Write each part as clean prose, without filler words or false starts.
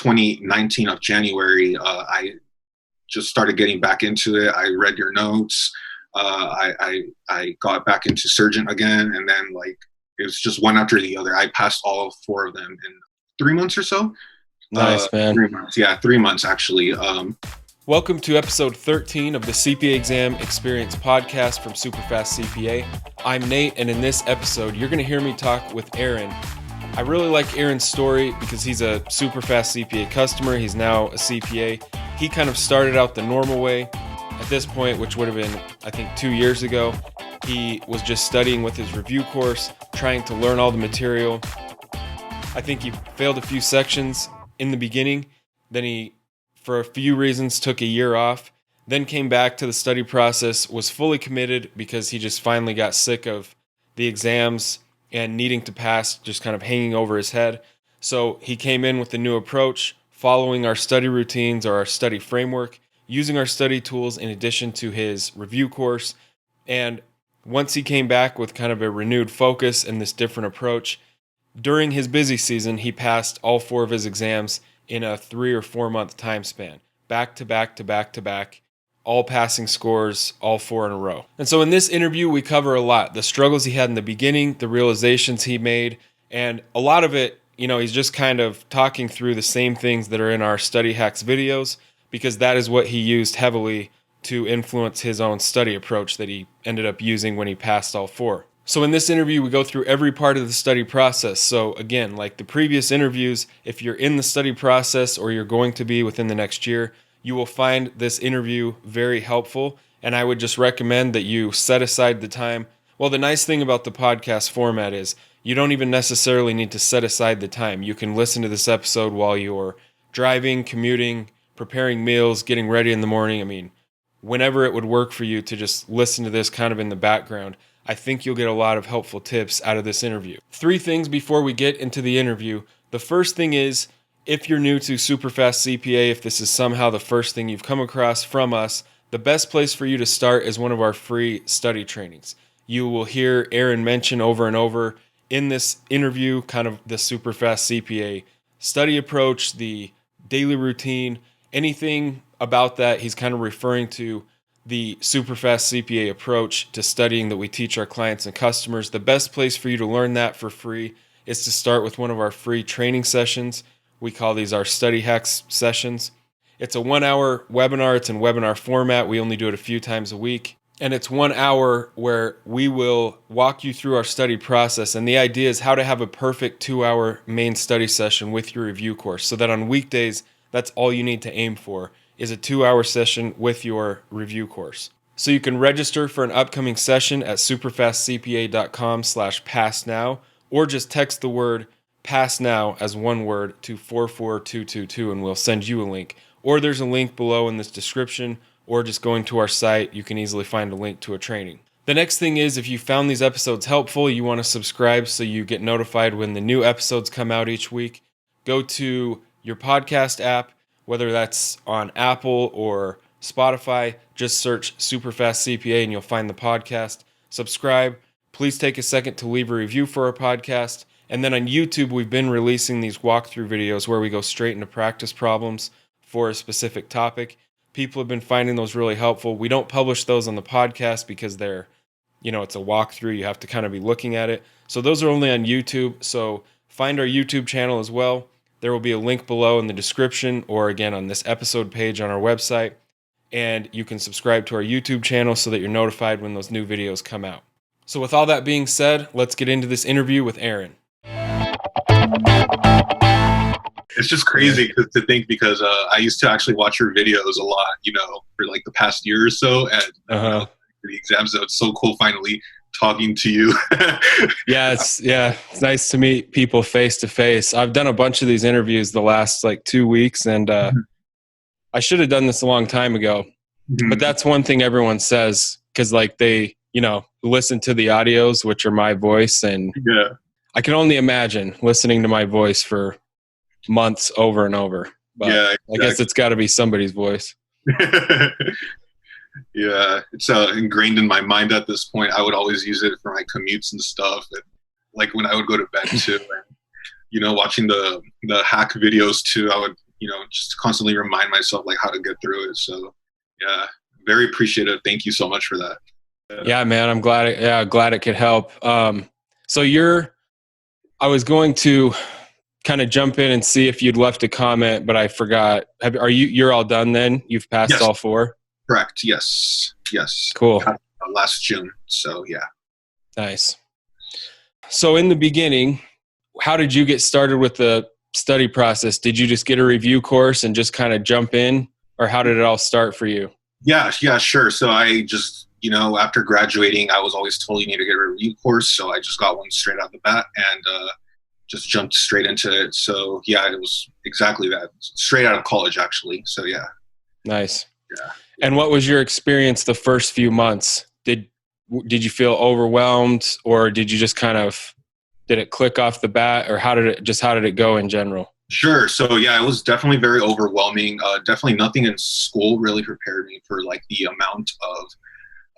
2019 of January, I just started getting back into it. I read your notes. I got back into Surgeon again, and then like it was just one after the other. I passed all 4 of them in 3 months or so. Nice, man. 3 months. Yeah, 3 months actually. Welcome to episode 13 of the CPA Exam Experience podcast from Superfast CPA. I'm Nate, and in this episode, you're going to hear me talk with Aaron. I really like Aaron's story because he's a Superfast CPA customer. He's now a CPA. He kind of started out the normal way. At this point, which would have been, I think, 2 years ago, he was just studying with his review course, trying to learn all the material. I think he failed a few sections in the beginning. Then he, for a few reasons, took a year off, then came back to the study process, was fully committed because he just finally got sick of the exams and needing to pass, just kind of hanging over his head. So he came in with a new approach, following our study routines or our study framework, using our study tools in addition to his review course. And once he came back with kind of a renewed focus and this different approach, during his busy season, he passed all 4 of his exams in a 3 or 4 month time span, back to back to back to back, all passing scores, all 4 in a row. And so in this interview, we cover a lot, the struggles he had in the beginning, the realizations he made, and a lot of it, he's just kind of talking through the same things that are in our study hacks videos, because that is what he used heavily to influence his own study approach that he ended up using when he passed all 4. So in this interview, we go through every part of the study process. So again, like the previous interviews, if you're in the study process or you're going to be within the next year, you will find this interview very helpful. And I would just recommend that you set aside the time. Well, the nice thing about the podcast format is you don't even necessarily need to set aside the time. You can listen to this episode while you're driving, commuting, preparing meals, getting ready in the morning. I mean, whenever it would work for you to just listen to this kind of in the background, I think you'll get a lot of helpful tips out of this interview. 3 things before we get into the interview. The first thing is, if you're new to Superfast CPA, if this is somehow the first thing you've come across from us, the best place for you to start is one of our free study trainings. You will hear Aaron mention over and over in this interview kind of the Superfast CPA study approach, the daily routine, anything about that. He's kind of referring to the Superfast CPA approach to studying that we teach our clients and customers. The best place for you to learn that for free is to start with one of our free training sessions. We call these our study hacks sessions. It's a 1-hour webinar. It's in webinar format. We only do it a few times a week. And it's 1 hour where we will walk you through our study process. And the idea is how to have a perfect 2-hour main study session with your review course so that on weekdays, that's all you need to aim for, is a 2-hour session with your review course. So you can register for an upcoming session at superfastcpa.com/passnow, or just text the word pass now as one word to 44222 and we'll send you a link. Or there's a link below in this description, or just going to our site, you can easily find a link to a training. The next thing is, if you found these episodes helpful, you want to subscribe so you get notified when the new episodes come out each week. Go to your podcast app, whether that's on Apple or Spotify, just search Superfast CPA and you'll find the podcast. Subscribe. Please take a second to leave a review for our podcast. And then on YouTube, we've been releasing these walkthrough videos where we go straight into practice problems for a specific topic. People have been finding those really helpful. We don't publish those on the podcast because they're, it's a walkthrough. You have to kind of be looking at it. So those are only on YouTube. So find our YouTube channel as well. There will be a link below in the description or again on this episode page on our website. And you can subscribe to our YouTube channel so that you're notified when those new videos come out. So with all that being said, let's get into this interview with Aaron. It's just crazy to think because I used to actually watch your videos a lot, for like the past year or so. And the exams, so it's so cool finally talking to you. It's nice to meet people face to face. I've done a bunch of these interviews the last 2 weeks, and I should have done this a long time ago. Mm-hmm. But that's one thing everyone says, because they listen to the audios, which are my voice, and I can only imagine listening to my voice for months over and over. But exactly. I guess it's got to be somebody's voice. Yeah, it's ingrained in my mind at this point. I would always use it for my commutes and stuff. And, when I would go to bed too, and, watching the hack videos too, I would just constantly remind myself like how to get through it. So yeah, very appreciative. Thank you so much for that. Yeah, man, I'm glad it could help. So I was going to kind of jump in and see if you'd left a comment, but I forgot. You're all done then? You've passed Yes. all 4? Correct. Yes. Cool. Last June. So yeah. Nice. So in the beginning, how did you get started with the study process? Did you just get a review course and just kind of jump in, or how did it all start for you? Yeah, sure. So I just, after graduating, I was always told you need to get a review course. So I just got one straight out the bat and just jumped straight into it. So yeah, it was exactly that. Straight out of college, actually. So yeah. Nice. Yeah. And what was your experience the first few months? Did you feel overwhelmed, or did you just did it click off the bat, or how did it go in general? Sure. So yeah, it was definitely very overwhelming. Definitely nothing in school really prepared me for like the amount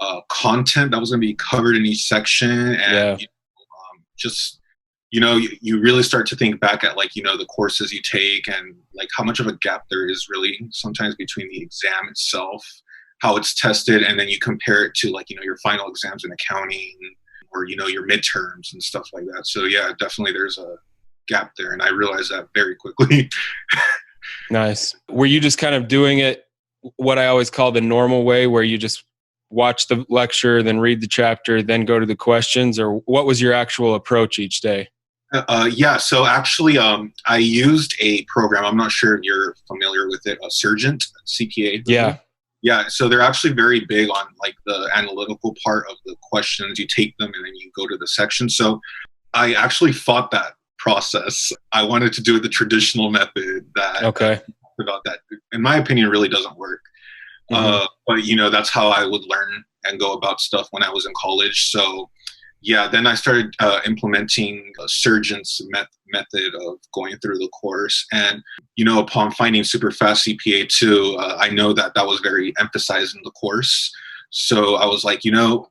of content that was going to be covered in each section. And you really start to think back at like, the courses you take and like how much of a gap there is really sometimes between the exam itself, how it's tested, and then you compare it to like, your final exams in accounting or, your midterms and stuff like that. So yeah, definitely there's a gap there. And I realized that very quickly. Nice. Were you just kind of doing it what I always call the normal way, where you just watch the lecture, then read the chapter, then go to the questions, or what was your actual approach each day? Yeah, so actually, I used a program. I'm not sure if you're familiar with it, Surgent CPA. Yeah. So they're actually very big on like the analytical part of the questions. You take them and then you go to the section. So I actually fought that process. I wanted to do it the traditional method about that, in my opinion, really doesn't work. Mm-hmm. But that's how I would learn and go about stuff when I was in college. So yeah, then I started implementing a Surgeon's method of going through the course. And, upon finding Superfast CPA too, I know that was very emphasized in the course. So I was like,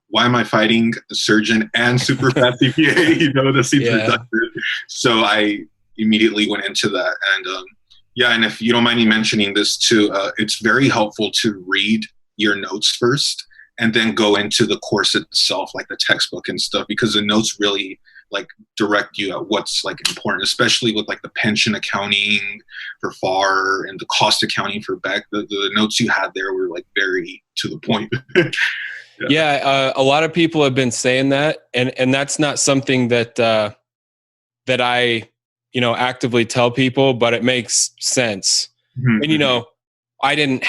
why am I fighting the Surgeon and Superfast CPA? That seems redundant. So I immediately went into that. And and if you don't mind me mentioning this too, it's very helpful to read your notes first and then go into the course itself, like the textbook and stuff, because the notes really like direct you at what's like important, especially with like the pension accounting for FAR and the cost accounting for Beck. The notes you had there were like very to the point. A lot of people have been saying that, and that's not something that I actively tell people, but it makes sense. Mm-hmm. And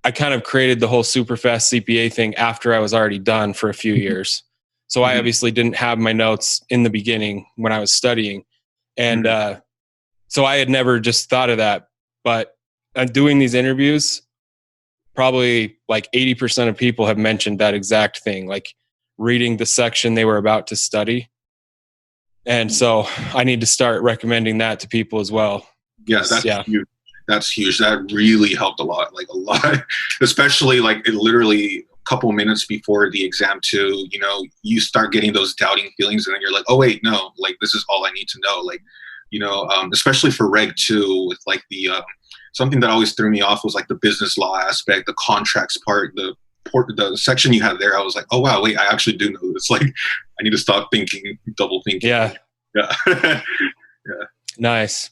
I kind of created the whole Superfast CPA thing after I was already done for a few years. So I obviously didn't have my notes in the beginning when I was studying. And so I had never just thought of that. But doing these interviews, probably like 80% of people have mentioned that exact thing, like reading the section they were about to study. And so I need to start recommending that to people as well. Yeah, huge. That's huge. That really helped a lot, especially like it literally a couple minutes before the exam too, you start getting those doubting feelings and then you're like, oh wait, no, like this is all I need to know. Like, especially for Reg 2 with like the, something that always threw me off was like the business law aspect, the contracts part, the section you had there. I was like, oh wow, wait, I actually do know this. Like I need to stop double thinking. Yeah. Yeah. Nice.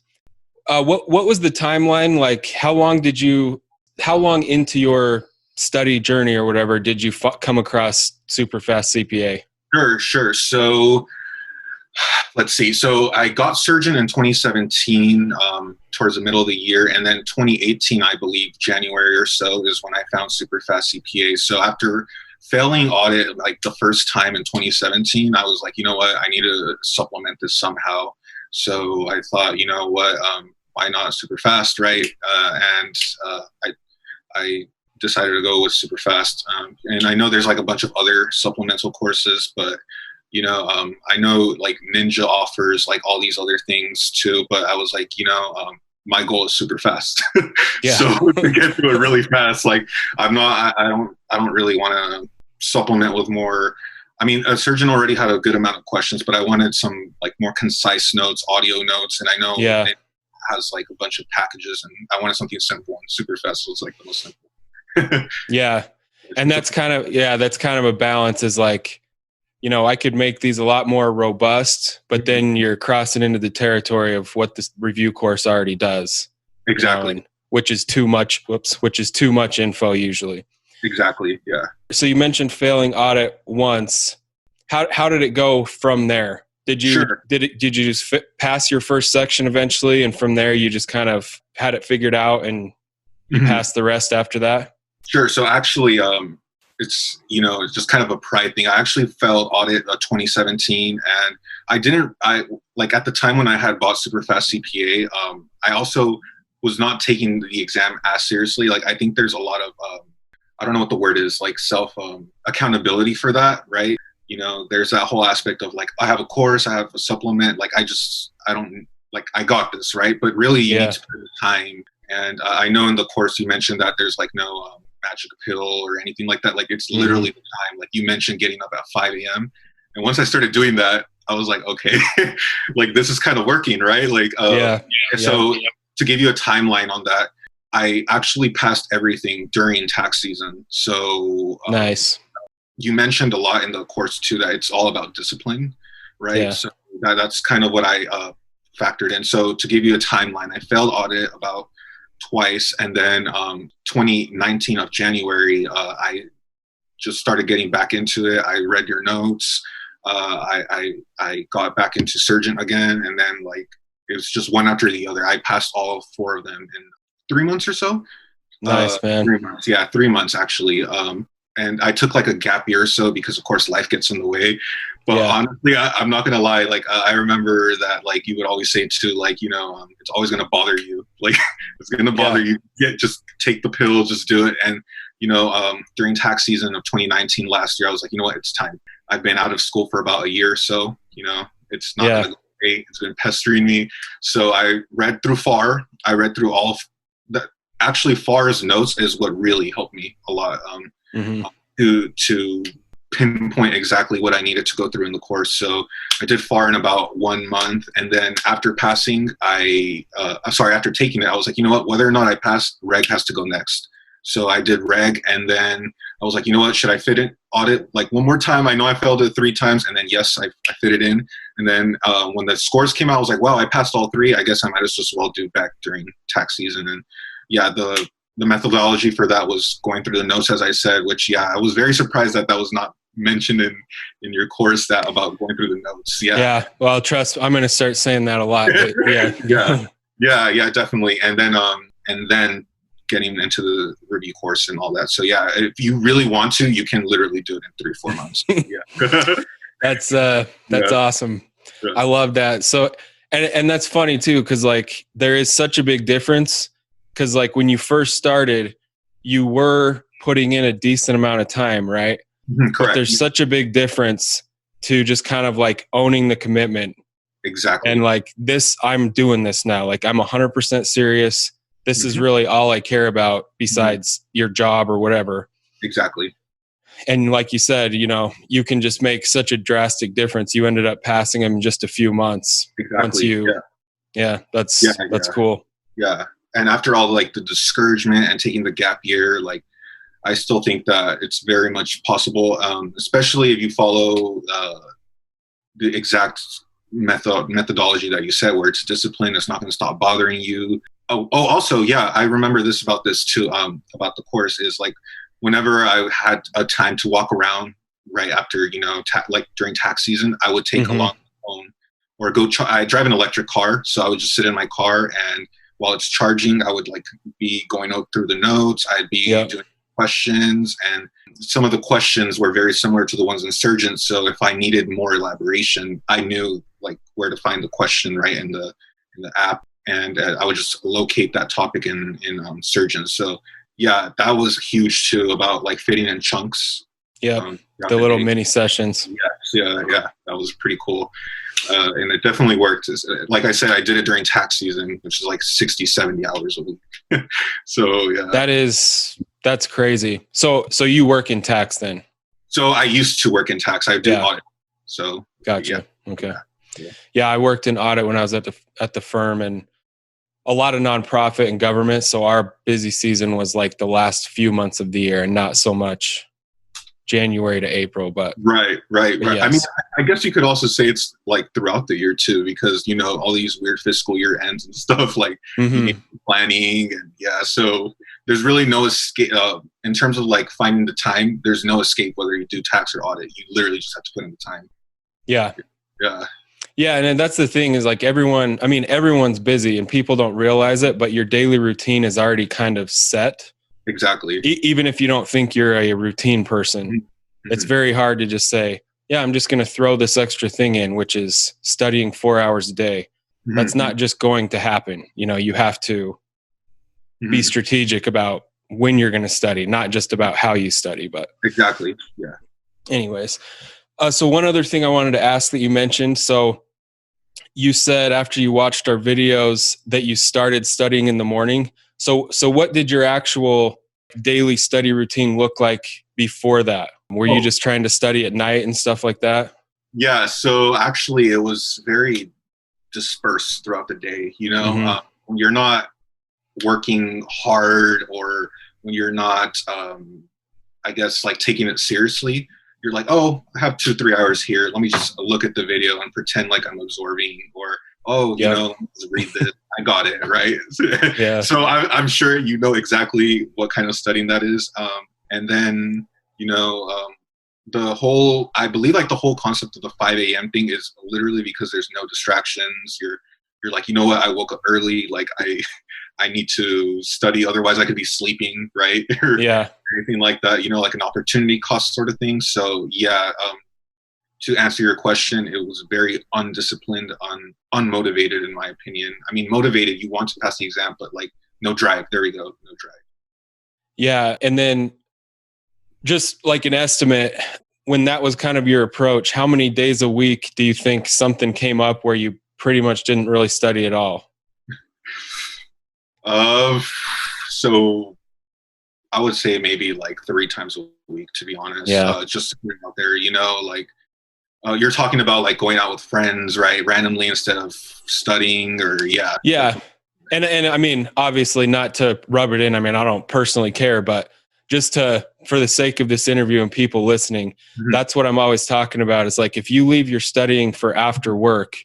What was the timeline? Like, how long into your study journey or whatever did you come across Superfast CPA? Sure. So let's see. So I got Surgeon in 2017, towards the middle of the year. And then 2018, I believe January or so is when I found Superfast CPA. So after failing audit, like the first time in 2017, I was like, you know what, I need to supplement this somehow. So I thought, why not Superfast, right? And I decided to go with Superfast. And I know there's like a bunch of other supplemental courses, but I know like Ninja offers like all these other things too. But I was like, my goal is Superfast. Yeah. So to get to it really fast, like I don't really want to supplement with more. I mean, a Surgeon already had a good amount of questions, but I wanted some like more concise notes, audio notes. And I know they has like a bunch of packages, and I wanted something simple, and Superfast was like the most simple. Yeah. And that's kind of a balance, is like, I could make these a lot more robust, but then you're crossing into the territory of what this review course already does. Exactly. Which is too much info usually. Exactly. Yeah. So you mentioned failing audit once. How did it go from there? Did you just pass your first section eventually, and from there you just kind of had it figured out and you passed the rest after that? Sure. So actually, it's just kind of a pride thing. I actually failed audit 2017, and I like at the time when I had bought Superfast CPA, I also was not taking the exam as seriously. Like, I think there's a lot of I don't know what the word is, like self accountability for that, right? There's that whole aspect of like, I have a course, I have a supplement, like I don't, like, I got this, right? But really you need to put the time. And I know in the course you mentioned that there's like no magic pill or anything like that. Like, it's literally the time. Like, you mentioned getting up at 5 a.m. And once I started doing that, I was like, okay, like this is kind of working, right? Like, so to give you a timeline on that, I actually passed everything during tax season. So nice. You mentioned a lot in the course too, that it's all about discipline, right? Yeah. So that's kind of what I factored in. So to give you a timeline, I failed audit about twice, and then 2019 of January, I just started getting back into it. I read your notes. I got back into Surgeon again, and then like it was just one after the other. I passed all 4 of them in 3 months or so. Nice, man. 3 months. Yeah, 3 months actually. And I took like a gap year or so because, of course, life gets in the way. But honestly, I'm not going to lie. Like, I remember that, like, you would always say too, like, it's always going to bother you. Like, it's going to bother you. Yeah, just take the pill, just do it. And, during tax season of 2019 last year, I was like, you know what, it's time. I've been out of school for about a year or so. It's not going to go away. It's been pestering me. So I read through FAR. I read through all of that. Actually, FAR's notes is what really helped me a lot. To pinpoint exactly what I needed to go through in the course. So I did FAR in about 1 month. And then after passing, after taking it, I was like, you know what, whether or not I pass, reg has to go next. So I did reg, and then I was like, you know what, should I fit in audit like one more time? I know I failed it 3 times, and then yes, I fit it in. And then when the scores came out, I was like, wow, I passed all 3. I guess I might as well do back during tax season. And yeah, the methodology for that was going through the notes, as I said, which, I was very surprised that was not mentioned in your course, that about going through the notes. Yeah. Well, trust, I'm going to start saying that a lot. But yeah, definitely. And then getting into the review course and all that. So yeah, if you really want to, you can literally do it in 3-4 months. Yeah. That's awesome. Yeah. I love that. So, and that's funny too, because like there is such a big difference. Because like when you first started, you were putting in a decent amount of time, right? Correct. But there's such a big difference to just kind of like owning the commitment. Exactly. And like this, I'm doing this now. Like I'm 100% serious. This is really all I care about besides your job or whatever. Exactly. And like you said, you can just make such a drastic difference. You ended up passing them in just a few months. Exactly. That's cool. Yeah. And after all, like the discouragement and taking the gap year, like I still think that it's very much possible, especially if you follow the exact methodology that you said, where it's discipline. It's not going to stop bothering you. Also, I remember about this too, about the course, is like whenever I had a time to walk around right after, like during tax season, I would take along the phone or I drive an electric car. So I would just sit in my car, and while it's charging, I would like be going through the notes. I'd be doing questions, and some of the questions were very similar to the ones in Surgeon. So if I needed more elaboration, I knew like where to find the question right in the app, and I would just locate that topic in Surgeon. So yeah, that was huge too, about like fitting in chunks. Yeah, the little mini sessions. Yeah, that was pretty cool. And it definitely worked. Like I said, I did it during tax season, which is like 60, 70 hours a week. So yeah. That's crazy. So you work in tax then? So I used to work in tax. I did audit. So gotcha. Okay. Yeah, I worked in audit when I was at the firm, and a lot of nonprofit and government. So our busy season was like the last few months of the year and not so much January to April, but Right. yes. I mean, I guess you could also say it's like throughout the year too, because, all these weird fiscal year ends and stuff like planning and so there's really no escape in terms of like finding the time. There's no escape whether you do tax or audit. You literally just have to put in the time. Yeah. Yeah. Yeah. And then that's the thing is like everyone's busy and people don't realize it, but your daily routine is already kind of set. Exactly. Even if you don't think you're a routine person, it's very hard to just say, yeah, I'm just going to throw this extra thing in, which is studying 4 hours a day. That's not just going to happen. You have to be strategic about when you're going to study, not just about how you study, but exactly. Yeah. Anyways. So one other thing I wanted to ask that you mentioned. So you said after you watched our videos that you started studying in the morning. So what did your actual daily study routine look like before that? Were you just trying to study at night and stuff like that? Yeah. So actually it was very dispersed throughout the day. When you're not working hard or when you're not, I guess, like taking it seriously, you're like, oh, I have 2-3 hours here. Let me just look at the video and pretend like I'm absorbing, or, let's read this. I got it, right? Yeah. So I'm sure you know exactly what kind of studying that is. And then, I believe like the whole concept of the 5 a.m. thing is literally because there's no distractions. You're like, you know what? I woke up early. Like I need to study. Otherwise I could be sleeping. Right. Or anything like that, like an opportunity cost sort of thing. So to answer your question, it was very undisciplined, unmotivated, in my opinion. I mean, motivated, you want to pass the exam, but like no drive. There we go. No drive. Yeah. And then just like an estimate, when that was kind of your approach, how many days a week do you think something came up where you pretty much didn't really study at all? So I would say maybe like 3 times a week, to be honest. Just to put it out there, like you're talking about like going out with friends, right? Randomly instead of studying or Yeah. And I mean, obviously not to rub it in. I mean, I don't personally care, but just for the sake of this interview and people listening, that's what I'm always talking about. Is like, if you leave your studying for after work,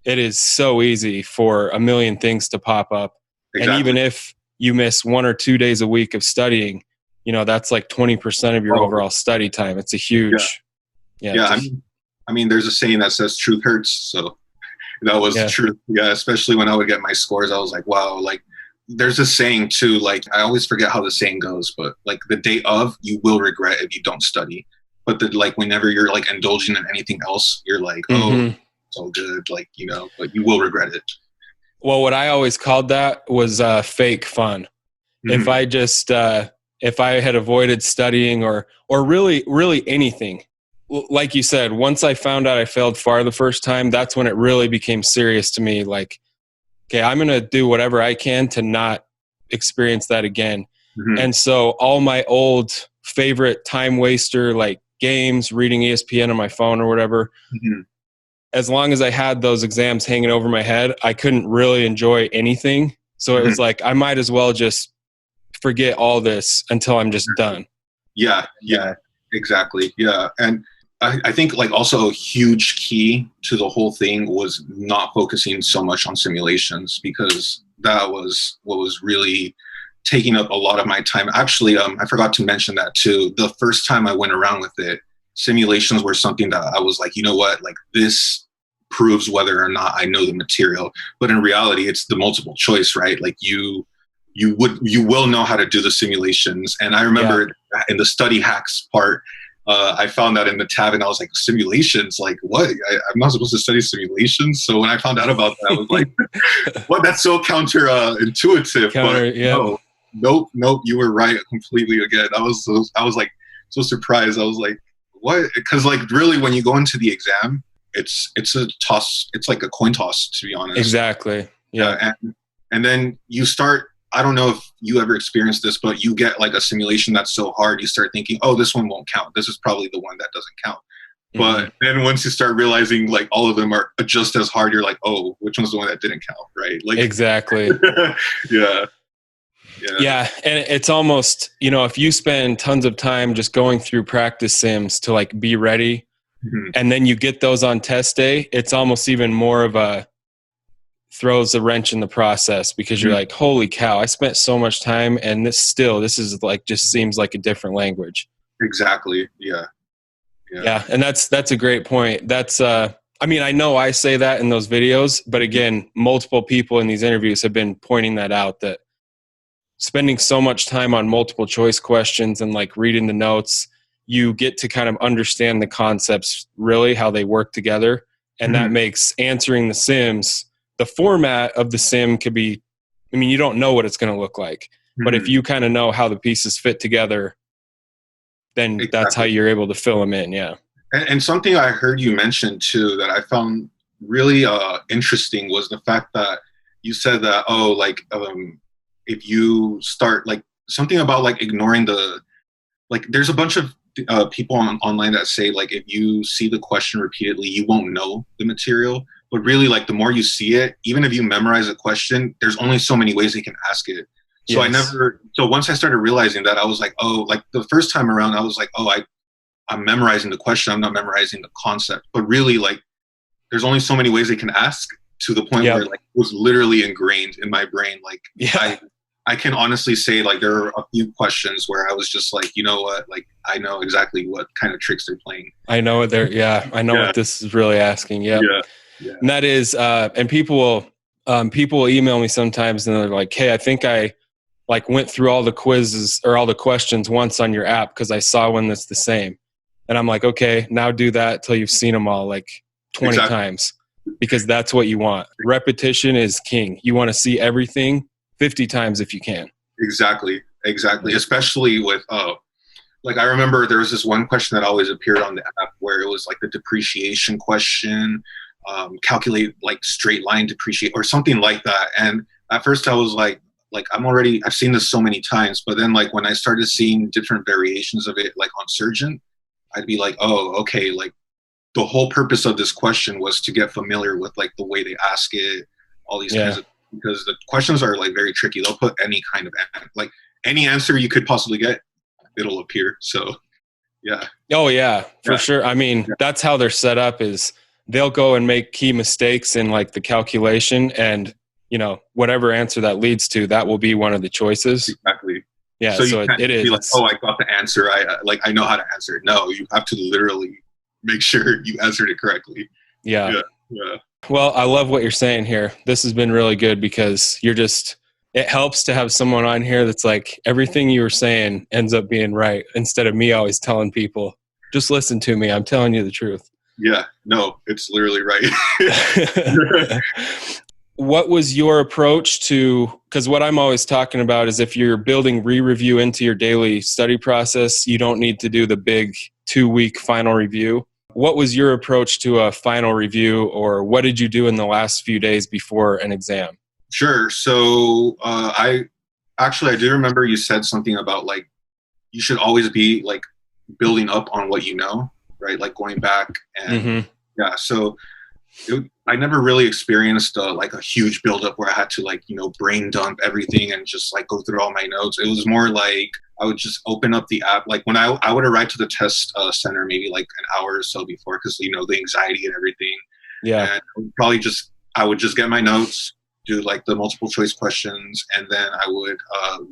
it is so easy for a million things to pop up. Exactly. And even if you miss 1 or 2 days a week of studying, that's like 20% of your overall study time. It's a huge, I mean, there's a saying that says truth hurts. So that was true. Yeah. Especially when I would get my scores, I was like, wow, like there's a saying too, like I always forget how the saying goes, but like the day of, you will regret if you don't study. But like whenever you're like indulging in anything else, you're like, oh, it's all good. Like, but you will regret it. Well, what I always called that was fake fun. If I just, if I had avoided studying or really anything, like you said, once I found out I failed FAR the first time, that's when it really became serious to me. Like, okay, I'm going to do whatever I can to not experience that again. And so all my old favorite time waster, like games, reading ESPN on my phone or whatever, as long as I had those exams hanging over my head, I couldn't really enjoy anything. So it was like, I might as well just forget all this until I'm just done. Yeah, exactly. Yeah. And I think like also a huge key to the whole thing was not focusing so much on simulations, because that was what was really taking up a lot of my time. Actually, I forgot to mention that too. The first time I went around with it, simulations were something that I was like, you know what, like this proves whether or not I know the material. But in reality, it's the multiple choice, right? Like you will know how to do the simulations. And I remember in the study hacks part, I found that in the tab and I was like, simulations, like what? I'm not supposed to study simulations. So when I found out about that, I was like, what? That's so counterintuitive. Nope. You were right completely again. I was like so surprised. I was like, what? Because like really when you go into the exam, it's a toss. It's like a coin toss, to be honest. Exactly. Yeah. And then you start, I don't know if you ever experienced this, but you get like a simulation that's so hard, you start thinking, oh, this one won't count. This is probably the one that doesn't count. But then once you start realizing like all of them are just as hard, you're like, oh, which one's the one that didn't count, right? Like Exactly. Yeah. Yeah. And it's almost, if you spend tons of time just going through practice sims to like be ready, and then you get those on test day, it's almost even more of a throws a wrench in the process, because you're like, holy cow, I spent so much time, and this is like, just seems like a different language. Exactly. Yeah. And that's a great point. That's I know I say that in those videos, but again, multiple people in these interviews have been pointing that out, that spending so much time on multiple choice questions and like reading the notes, you get to kind of understand the concepts, really how they work together. And that makes answering the sims, the format of the sim could be, you don't know what it's going to look like, but if you kind of know how the pieces fit together, then that's how you're able to fill them in. Yeah. And something I heard you mention too that I found really interesting was the fact that you said that, if you start like something about like ignoring there's a bunch of people online that say like, if you see the question repeatedly, you won't know the material. But really, like the more you see it, even if you memorize a question, there's only so many ways you can ask it. So so once I started realizing that, I was like, oh, like the first time around, I was like, oh, I'm memorizing the question. I'm not memorizing the concept. But really, like, there's only so many ways they can ask, to the point where like it was literally ingrained in my brain. Like I can honestly say like there are a few questions where I was just like, you know what, like I know exactly what kind of tricks they're playing. I know what what this is really asking. Yeah. And that is, and people will email me sometimes and they're like, hey, I think I like went through all the quizzes or all the questions once on your app because I saw one that's the same. And I'm like, okay, now do that till you've seen them all like 20 times, because that's what you want. Repetition is king. You want to see everything 50 times if you can. Exactly. Especially with, like I remember there was this one question that always appeared on the app where it was like the depreciation question, calculate like straight line depreciate or something like that. And at first I was like I've seen this so many times, but then like when I started seeing different variations of it, like on Surgeon, I'd be like, oh, okay, like the whole purpose of this question was to get familiar with like the way they ask it, all these kinds of, because the questions are like very tricky. They'll put any kind of, like any answer you could possibly get, it'll appear. So yeah. Oh yeah, for sure. That's how they're set up, is they'll go and make key mistakes in like the calculation, and whatever answer that leads to, that will be one of the choices. Exactly. Yeah. So it is. Be like, oh, I got the answer. I know how to answer it. No, you have to literally make sure you answered it correctly. Yeah. Well, I love what you're saying here. This has been really good, because it helps to have someone on here that's like, everything you were saying ends up being right, instead of me always telling people, just listen to me, I'm telling you the truth. Yeah, no, it's literally right. What was your approach to, because what I'm always talking about is if you're building re-review into your daily study process, you don't need to do the big 2-week final review. What was your approach to a final review, or what did you do in the last few days before an exam? Sure. So I do remember you said something about like, you should always be like building up on what you know, right? Like going back and so I never really experienced like a huge buildup where I had to like, brain dump everything and just like go through all my notes. It was more like I would just open up the app. Like when I would arrive to the test center maybe like an hour or so before, because, the anxiety and everything. Yeah. And I would just get my notes, do like the multiple choice questions. And then I would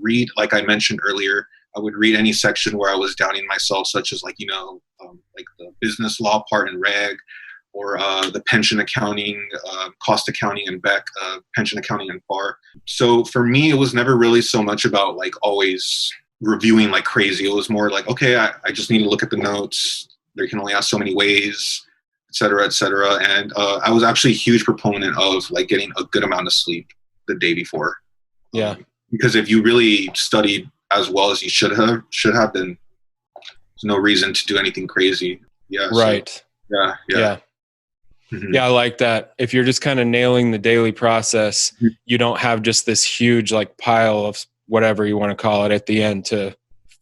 read, like I mentioned earlier, I would read any section where I was doubting myself, such as like, like the business law part in reg, or the pension accounting, cost accounting and BEC, pension accounting and FAR. So for me, it was never really so much about like always reviewing like crazy. It was more like, okay, I just need to look at the notes. They can only ask so many ways, et cetera, et cetera. And I was actually a huge proponent of like getting a good amount of sleep the day before. Yeah. Because if you really studied as well as you should have, then there's no reason to do anything crazy. Yeah. Right. So, yeah. Yeah, I like that. If you're just kind of nailing the daily process, you don't have just this huge like pile of whatever you want to call it at the end to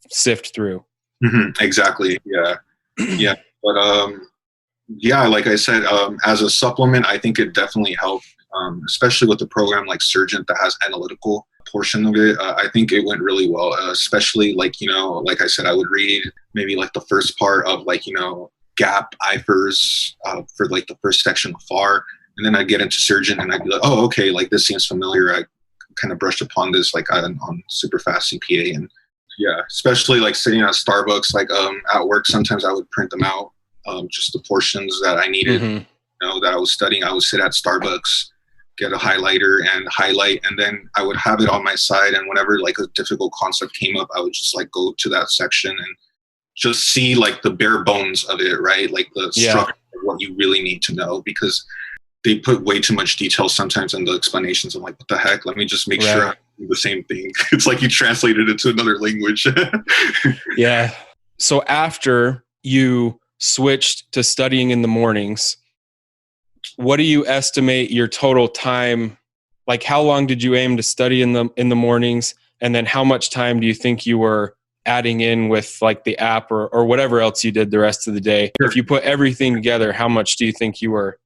sift through. Exactly. Yeah. Yeah. But Yeah, like I said, as a supplement, I think it definitely helped, especially with the program like Surgeon that has analytical portion of it. I think it went really well, especially like, like I said, I would read maybe like the first part of like, GAP, IFRS for like the first section of FAR. And then I'd get into Surgeon and I'd be like, oh, okay, like this seems familiar. I kind of brushed upon this like on Superfast CPA. And yeah, especially like sitting at Starbucks, like at work, sometimes I would print them out, just the portions that I needed, that I was studying. I would sit at Starbucks, get a highlighter and highlight, and then I would have it on my side. And whenever like a difficult concept came up, I would just like go to that section and just see like the bare bones of it, right? Like the structure of what you really need to know, because they put way too much detail sometimes in the explanations. I'm like, what the heck? Let me just make sure I do the same thing. It's like you translated it to another language. Yeah. So after you switched to studying in the mornings, what do you estimate your total time? Like, how long did you aim to study in the mornings? And then how much time do you think you were adding in with like the app or whatever else you did the rest of the day? Sure. If you put everything together, how much do you think you were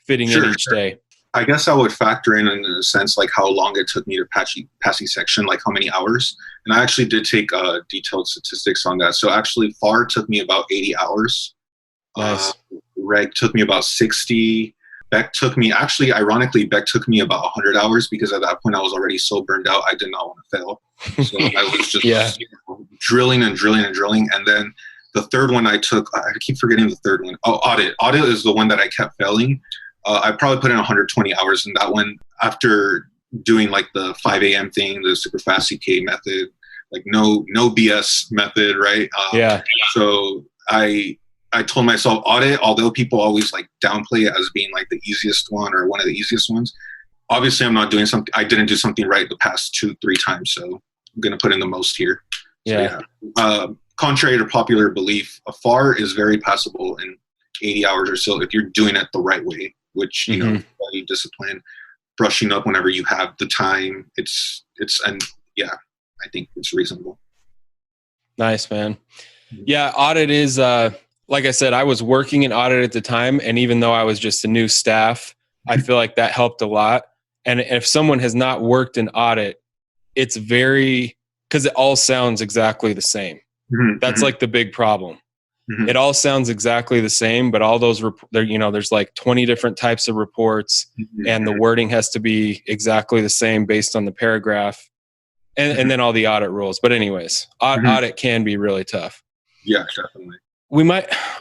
fitting in each day? I guess I would factor in a sense like how long it took me to pass each section, like how many hours. And I actually did take detailed statistics on that. So actually FAR took me about 80 hours. Nice. Reg took me about 60. Beck took me, actually, ironically, Beck took me about 100 hours because at that point I was already so burned out, I did not want to fail. So I was just drilling and drilling and drilling. And then the third one I took, I keep forgetting the third one. Oh, audit. Audit is the one that I kept failing. I probably put in 120 hours in that one after doing like the 5 a.m. thing, the Superfast CPA method, like no BS method, right? So I told myself audit, although people always like downplay it as being like the easiest one or one of the easiest ones. Obviously, I didn't do something right the past 2-3 times, so I'm going to put in the most here. Contrary to popular belief, a FAR is very passable in 80 hours or so if you're doing it the right way, which, study, discipline, brushing up whenever you have the time. I think it's reasonable. Nice, man. Yeah, audit is, like I said, I was working in audit at the time, and even though I was just a new staff, I feel like that helped a lot. And if someone has not worked in audit, it's because it all sounds exactly the same. That's like the big problem. It all sounds exactly the same, but all those, there's like 20 different types of reports, and the wording has to be exactly the same based on the paragraph, and then all the audit rules. But anyways, audit can be really tough. Yeah, definitely.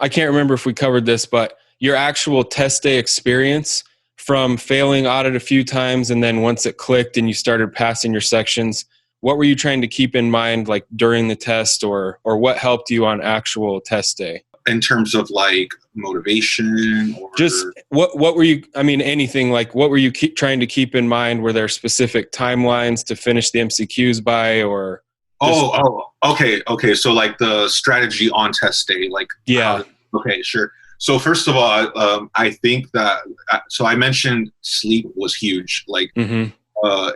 I can't remember if we covered this, but your actual test day experience from failing audit a few times and then once it clicked and you started passing your sections, what were you trying to keep in mind like during the test or what helped you on actual test day? In terms of like motivation or just what were you, anything, like what were you trying to keep in mind? Were there specific timelines to finish the MCQs by or? Okay. So like the strategy on test day, like, okay, sure. So first of all, I think that, so I mentioned sleep was huge. Like,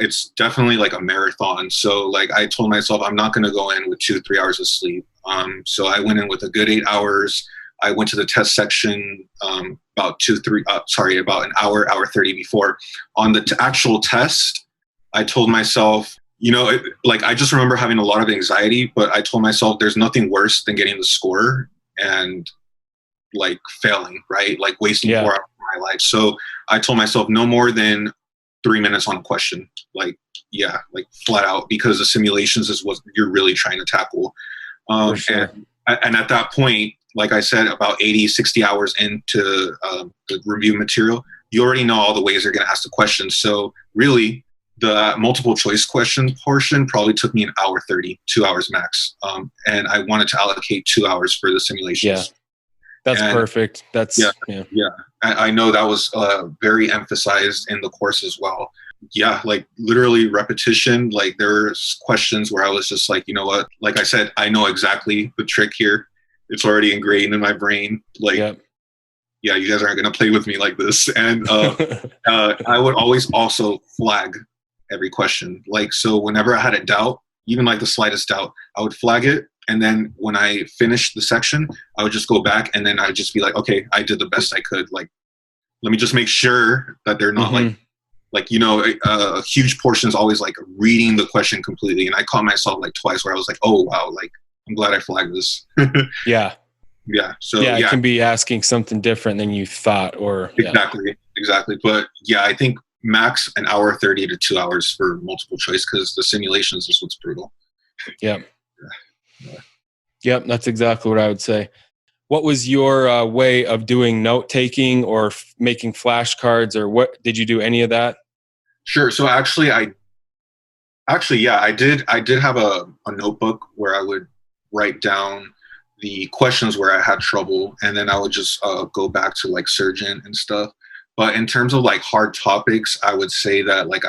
it's definitely like a marathon. So like I told myself, I'm not going to go in with 2-3 hours of sleep. So I went in with a good 8 hours. I went to the test section, about an hour 30 before. On the actual test, I told myself, I just remember having a lot of anxiety, but I told myself there's nothing worse than getting the score and like failing, right? Like wasting 4 hours of my life. So I told myself no more than 3 minutes on a question, like flat out, because the simulations is what you're really trying to tackle. Sure. And at that point, like I said, about 60 hours into the review material, you already know all the ways they're going to ask the questions. So really, the multiple choice question portion probably took me an hour 30, 2 hours max. And I wanted to allocate 2 hours for the simulations. That's perfect. I know that was very emphasized in the course as well. Yeah, like literally repetition. Like there's questions where I was just like, you know what? Like I said, I know exactly the trick here. It's already ingrained in my brain. Like, yeah, you guys aren't going to play with me like this. And I would always also flag every question. Like, so whenever I had a doubt, even like the slightest doubt, I would flag it, And then when I finished the section, I would just go back and then I would just be like, okay, I did the best I could. Like, let me just make sure that they're not a huge portion is always like reading the question completely. And I caught myself like twice where I was like, oh, wow, like, I'm glad I flagged this. Yeah. Yeah. So yeah, it can be asking something different than you thought, or exactly. But yeah, I think max an hour 30 to 2 hours for multiple choice because the simulations is what's brutal. Yeah. Yep, that's exactly what I would say. What was your way of doing note taking or making flashcards, or what did you do any of that? Sure. So I did have a notebook where I would write down the questions where I had trouble, and then I would just go back to like surgeon and stuff. But in terms of like hard topics, I would say that like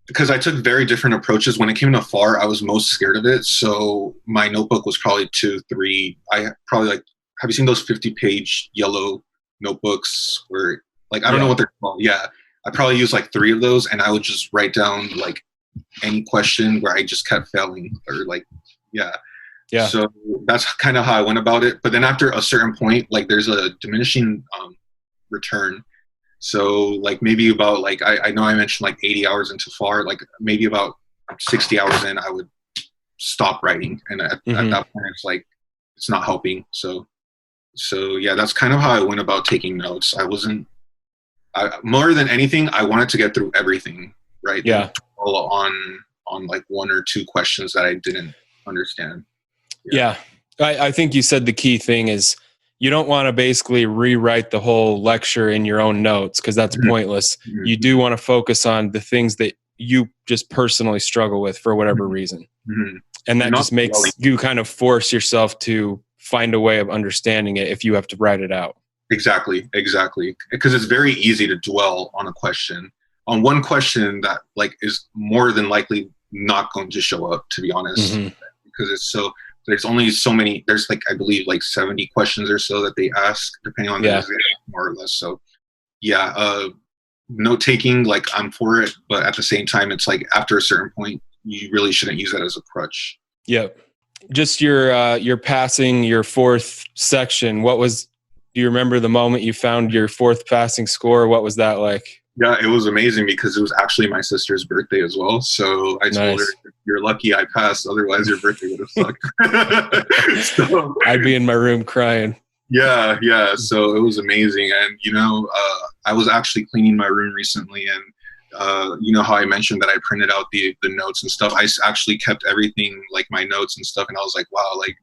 because I took very different approaches. When it came to FAR, I was most scared of it. So my notebook was probably 2, 3. I probably like, have you seen those 50-page yellow notebooks where like, I don't know what they're called. Yeah. I probably used like 3 of those, and I would just write down like any question where I just kept failing or like, yeah. So that's kind of how I went about it. But then after a certain point, like there's a diminishing return. So like maybe about like, I know I mentioned like 80 hours into FAR, like maybe about 60 hours in, I would stop writing. And at that point, it's like, it's not helping. So yeah, that's kind of how I went about taking notes. More than anything, I wanted to get through everything, right? Yeah. On like 1 or 2 questions that I didn't understand. Yeah. I think you said the key thing is you don't want to basically rewrite the whole lecture in your own notes because that's pointless. You do want to focus on the things that you just personally struggle with for whatever reason. And that just makes you kind of force yourself to find a way of understanding it if you have to write it out. Exactly. Because it's very easy to dwell on a question, on one question that like is more than likely not going to show up, to be honest, because there's only so many, there's like, I believe like 70 questions or so that they ask depending on the exam, more or less. So yeah, note taking, like I'm for it, but at the same time, it's like after a certain point, you really shouldn't use that as a crutch. Yep. Just your passing your 4th section. Do you remember the moment you found your 4th passing score? What was that like? Yeah, it was amazing because it was actually my sister's birthday as well. So I told her, you're lucky I passed. Otherwise, your birthday would have sucked. So, I'd be in my room crying. Yeah. So it was amazing. And, I was actually cleaning my room recently. And, you know how I mentioned that I printed out the notes and stuff. I actually kept everything, like my notes and stuff. And I was like, wow, like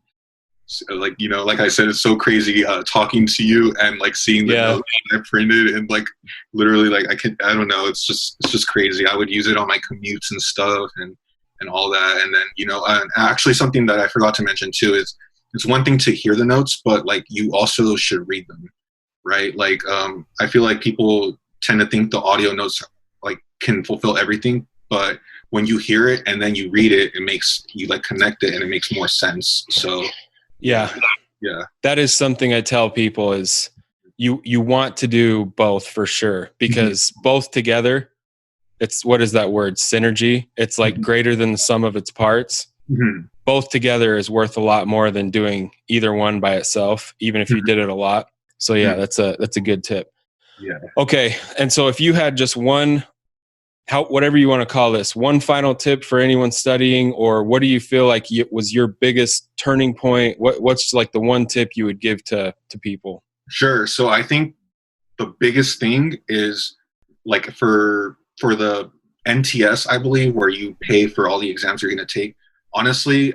I said, it's so crazy talking to you and like seeing the notes I printed and like literally like I don't know, it's just crazy. I would use it on my commutes and stuff and all that. And then and actually something that I forgot to mention too is it's one thing to hear the notes, but like you also should read them, right? Like I feel like people tend to think the audio notes like can fulfill everything, but when you hear it and then you read it, it makes you like connect it and it makes more sense. So yeah. That is something I tell people is you want to do both for sure, because both together, it's, what is that word? Synergy. It's like greater than the sum of its parts. Both together is worth a lot more than doing either one by itself, even if you did it a lot. So yeah, that's a good tip. Yeah. Okay. And so if you had just whatever you want to call this, one final tip for anyone studying, or what do you feel like was your biggest turning point? What's like the one tip you would give to people? Sure. So I think the biggest thing is like for the NTS, I believe, where you pay for all the exams you're going to take, honestly,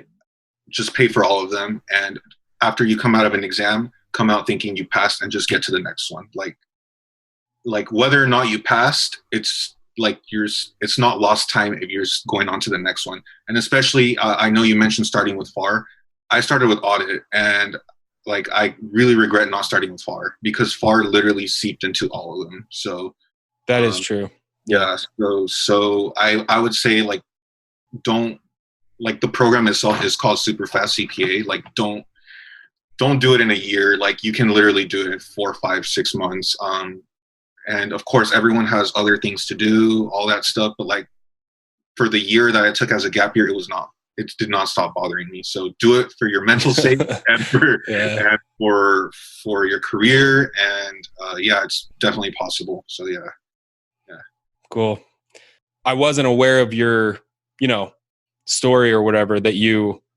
just pay for all of them. And after you come out of an exam, come out thinking you passed and just get to the next one. Like whether or not you passed, it's like it's not lost time if you're going on to the next one. And especially, I know you mentioned starting with FAR. I started with audit, and like I really regret not starting with FAR because FAR literally seeped into all of them. So that is true. Yeah. So I would say like don't, like the program itself is called Superfast CPA. Like don't do it in a year. Like you can literally do it in 4, 5, 6 months. And of course, everyone has other things to do, all that stuff. But like for the year that I took as a gap year, it was not it did not stop bothering me. So do it for your mental sake and for your career. And yeah, it's definitely possible. So yeah. Cool. I wasn't aware of your, story or whatever, that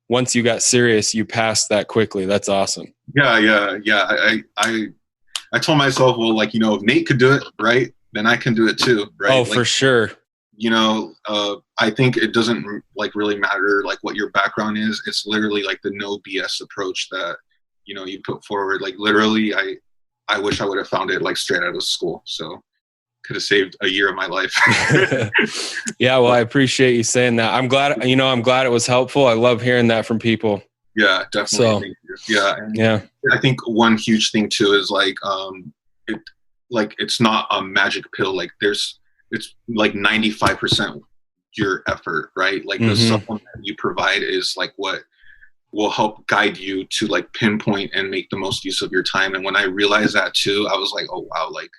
once you got serious, you passed that quickly. That's awesome. Yeah. I told myself, well, like, if Nate could do it, right, then I can do it too, right? Oh, like, for sure. I think it doesn't like really matter like what your background is. It's literally like the no BS approach that, you put forward. Like literally, I wish I would have found it like straight out of school. So could have saved a year of my life. Yeah. Well, I appreciate you saying that. I'm glad it was helpful. I love hearing that from people. Yeah, definitely. So, yeah. And yeah. I think one huge thing too is like, it's not a magic pill. Like it's like 95% your effort, right? Like the supplement you provide is like what will help guide you to like pinpoint and make the most use of your time. And when I realized that too, I was like, oh wow, like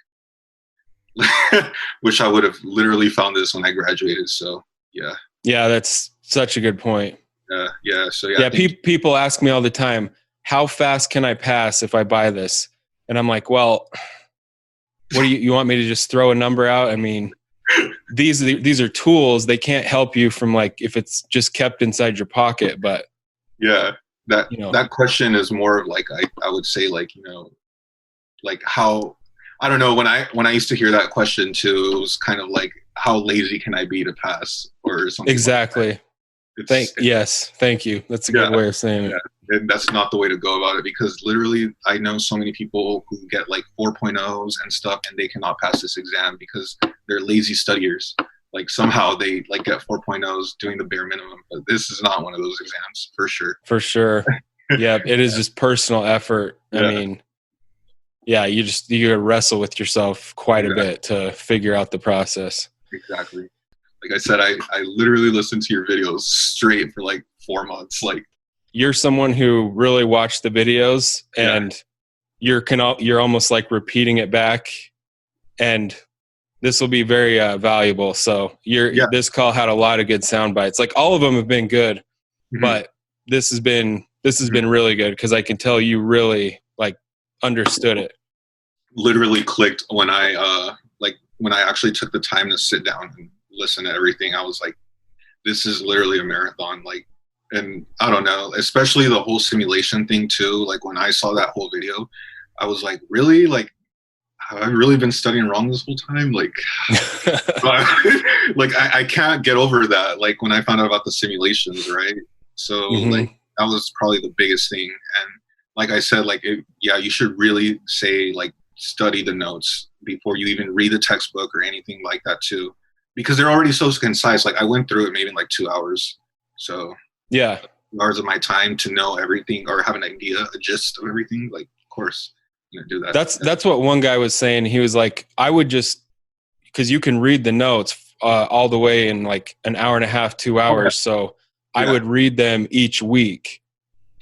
wish I would have literally found this when I graduated. So yeah. Yeah, that's such a good point. Yeah. So yeah. People ask me all the time, how fast can I pass if I buy this? And I'm like, well, what do you want me to just throw a number out? I mean, these are tools. They can't help you from like, if it's just kept inside your pocket, but yeah, that question is more of like, I would say like, like how, I don't know, when I used to hear that question too, it was kind of like, how lazy can I be to pass or something? Exactly. Like Thank you. That's a good way of saying it. And that's not the way to go about it, because literally I know so many people who get like 4.0s and stuff and they cannot pass this exam because they're lazy studiers. Like somehow they like get 4.0s doing the bare minimum, but this is not one of those exams for sure. For sure. Yeah. It is just personal effort. I mean, yeah, you gotta wrestle with yourself quite a bit to figure out the process. Exactly. Like I said, I literally listened to your videos straight for like 4 months. Like you're someone who really watched the videos and you're almost like repeating it back, and this will be very valuable. So this call had a lot of good sound bites. Like all of them have been good, but this has been really good because I can tell you really like understood it. Literally clicked when I actually took the time to sit down and listen to everything. I was like, this is literally a marathon. Like, and I don't know, especially the whole simulation thing too. Like when I saw that whole video, I was like, really? Like, have I really been studying wrong this whole time? Like, like I can't get over that. Like when I found out about the simulations, right? So like that was probably the biggest thing. And like I said, like, you should really say like study the notes before you even read the textbook or anything like that too, because they're already so concise. Like I went through it maybe in like 2 hours. So yeah, 2 hours of my time to know everything or have an idea, a gist of everything. Like, of course, I'm gonna do that. That's what one guy was saying. He was like, I would just, because you can read the notes all the way in like an hour and a half, 2 hours. So I would read them each week.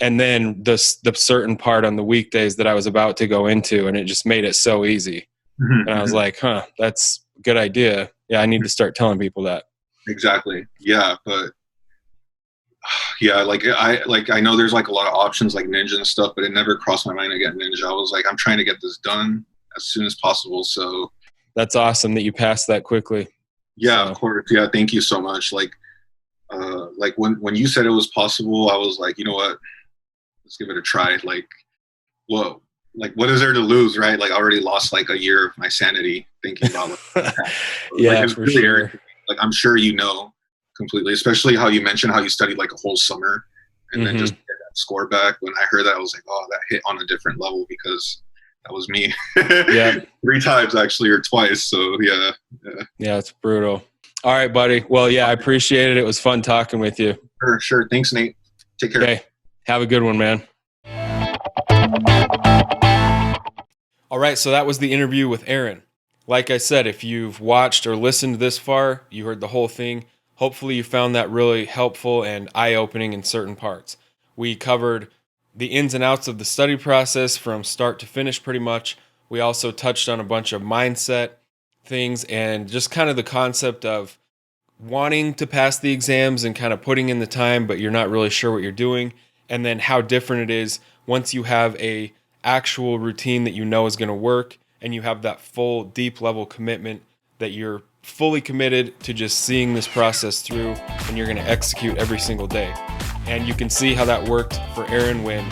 And then the certain part on the weekdays that I was about to go into, and it just made it so easy. And I was like, that's a good idea. Yeah, I need to start telling people that. Exactly. Yeah, but yeah, I know there's like a lot of options like Ninja and stuff, but it never crossed my mind to get Ninja. I was like, I'm trying to get this done as soon as possible. So that's awesome that you passed that quickly. Yeah, of course. Yeah, thank you so much. Like when you said it was possible, I was like, you know what? Let's give it a try. Like, whoa, like what is there to lose, right? Like I already lost like a year of my sanity thinking about like, yeah, like, for really sure. Like I'm sure completely, especially how you mentioned how you studied like a whole summer and then just get that score back. When I heard that, I was like, oh, that hit on a different level because that was me. Yeah. 3 times actually, or twice. So yeah, it's brutal. All right, buddy. Well, yeah, I appreciate it. It was fun talking with you. Sure. Thanks, Nate. Take care. Okay. Have a good one, man. All right, so that was the interview with Aaron. Like I said, if you've watched or listened this far, you heard the whole thing. Hopefully you found that really helpful and eye-opening in certain parts. We covered the ins and outs of the study process from start to finish pretty much. We also touched on a bunch of mindset things and just kind of the concept of wanting to pass the exams and kind of putting in the time, but you're not really sure what you're doing, and then how different it is once you have a actual routine that you know is going to work, and you have that full deep level commitment that you're fully committed to just seeing this process through, and you're going to execute every single day. And you can see how that worked for Aaron when,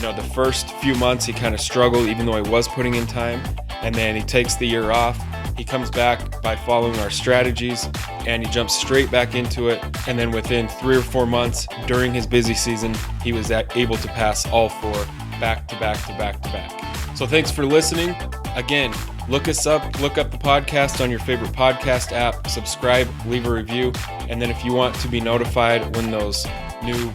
the first few months he kind of struggled even though he was putting in time, and then he takes the year off. He comes back by following our strategies and he jumps straight back into it. And then within 3 or 4 months during his busy season, he was able to pass all 4 back to back to back to back. So thanks for listening. Again, look us up, look up the podcast on your favorite podcast app, subscribe, leave a review. And then if you want to be notified when those new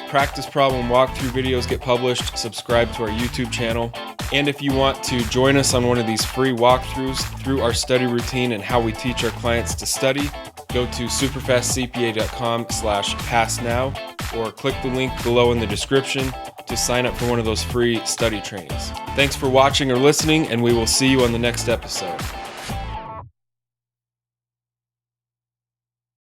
practice problem walkthrough videos get published, subscribe to our YouTube channel. And if you want to join us on one of these free walkthroughs through our study routine and how we teach our clients to study, go to superfastcpa.com/passnow or click the link below in the description to sign up for one of those free study trainings. Thanks for watching or listening, and we will see you on the next episode.